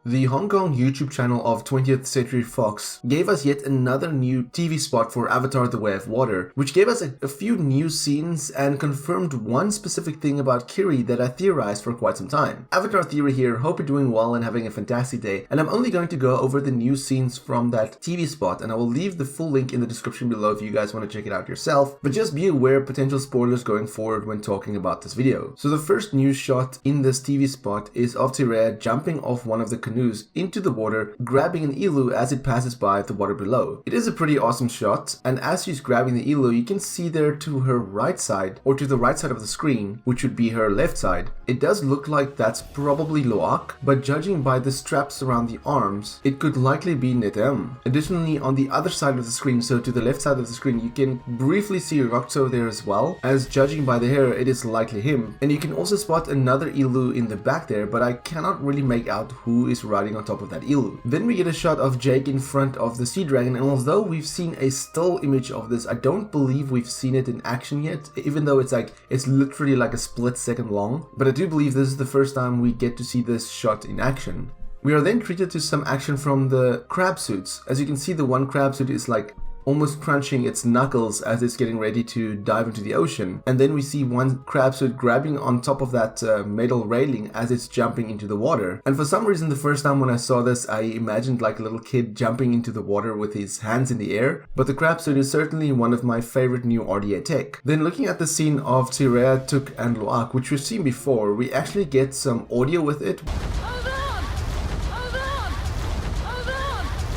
The Hong Kong YouTube channel of 20th Century Fox gave us yet another new TV spot for Avatar: The Way of Water, which gave us a few new scenes and confirmed one specific thing about Kiri that I theorized for quite some time. Avatar Theory here, hope you're doing well and having a fantastic day, and I'm only going to go over the new scenes from that TV spot, and I will leave the full link in the description below if you guys want to check it out yourself, but just be aware of potential spoilers going forward when talking about this video. So the first news shot in this TV spot is of Tsireya jumping off one of the canoes into the water, grabbing an elu as it passes by the water below. It is a pretty awesome shot, and as she's grabbing the elu, you can see there to her right side, or to the right side of the screen, which would be her left side, it does look like that's probably Loak, but judging by the straps around the arms, it could likely be Netem. Additionally, on the other side of the screen, so to the left side of the screen, you can briefly see Rokto there as well, as judging by the hair, it is likely him. And you can also spot another elu in the back there, but I cannot really make out who is riding on top of that elu. Then we get a shot of Jake in front of the sea dragon, and although we've seen a still image of this, I don't believe we've seen it in action yet, even though it's literally like a split second long. But I do believe this is the first time we get to see this shot in action. We are then treated to some action from the crab suits. As you can see, the one crab suit is like almost crunching its knuckles as it's getting ready to dive into the ocean. And then we see one crab suit grabbing on top of that metal railing as it's jumping into the water. And for some reason, the first time when I saw this, I imagined like a little kid jumping into the water with his hands in the air. But the crab suit is certainly one of my favorite new RDA tech. Then looking at the scene of Tsireya, Tuk and Loak, which we've seen before, we actually get some audio with it,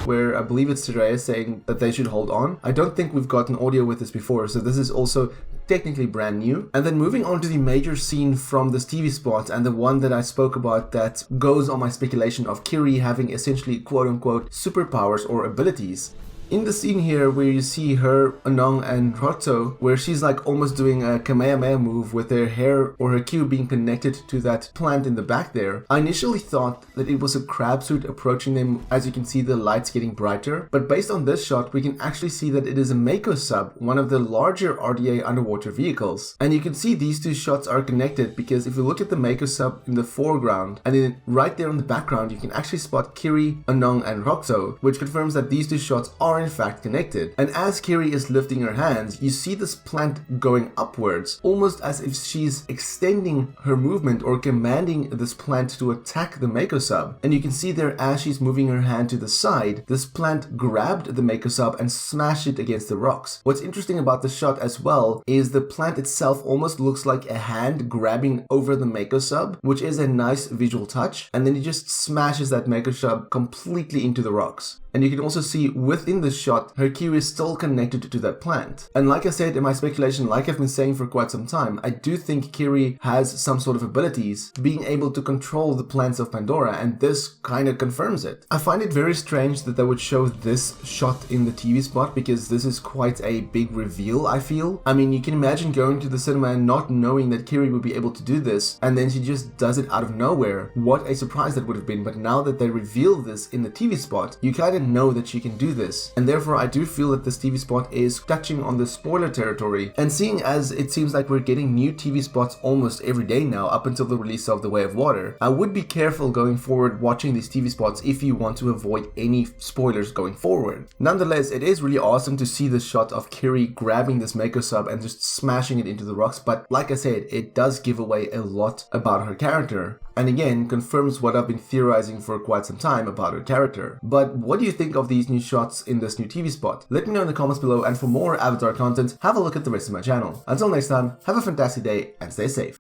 where I believe it's Tsireya saying that they should hold on. I don't think we've gotten audio with this before, so this is also technically brand new. And then moving on to the major scene from this TV spot, and the one that I spoke about that goes on my speculation of Kiri having essentially quote-unquote superpowers or abilities. In the scene here where you see her, Anong and Rokto, where she's like almost doing a Kamehameha move with her hair or her queue being connected to that plant in the back there, I initially thought that it was a crab suit approaching them. As you can see, the lights getting brighter, but based on this shot we can actually see that it is a Mako sub, one of the larger RDA underwater vehicles. And you can see these two shots are connected because if you look at the Mako sub in the foreground, and then right there in the background you can actually spot Kiri, Anong and Rokto, which confirms that these two shots are in fact connected. And as Kiri is lifting her hands, you see this plant going upwards, almost as if she's extending her movement or commanding this plant to attack the Mako sub. And you can see there as she's moving her hand to the side, this plant grabbed the Mako sub and smashed it against the rocks. What's interesting about the shot as well is the plant itself almost looks like a hand grabbing over the Mako sub, which is a nice visual touch, and then it just smashes that Mako sub completely into the rocks. And you can also see within the shot, her Kiri is still connected to that plant. And like I said in my speculation, like I've been saying for quite some time, I do think Kiri has some sort of abilities, being able to control the plants of Pandora, and this kind of confirms it. I find it very strange that they would show this shot in the TV spot, because this is quite a big reveal, I feel. I mean, you can imagine going to the cinema and not knowing that Kiri would be able to do this, and then she just does it out of nowhere. What a surprise that would have been. But now that they reveal this in the TV spot, you kind of know that she can do this, and therefore I do feel that this TV spot is touching on the spoiler territory. And seeing as it seems like we're getting new TV spots almost every day now up until the release of The Way of Water, I would be careful going forward watching these TV spots if you want to avoid any spoilers going forward. Nonetheless, it is really awesome to see this shot of Kiri grabbing this Mako sub and just smashing it into the rocks, but like I said, it does give away a lot about her character. And again, confirms what I've been theorizing for quite some time about her character. But what do you think of these new shots in this new TV spot? Let me know in the comments below, and for more Avatar content, have a look at the rest of my channel. Until next time, have a fantastic day and stay safe.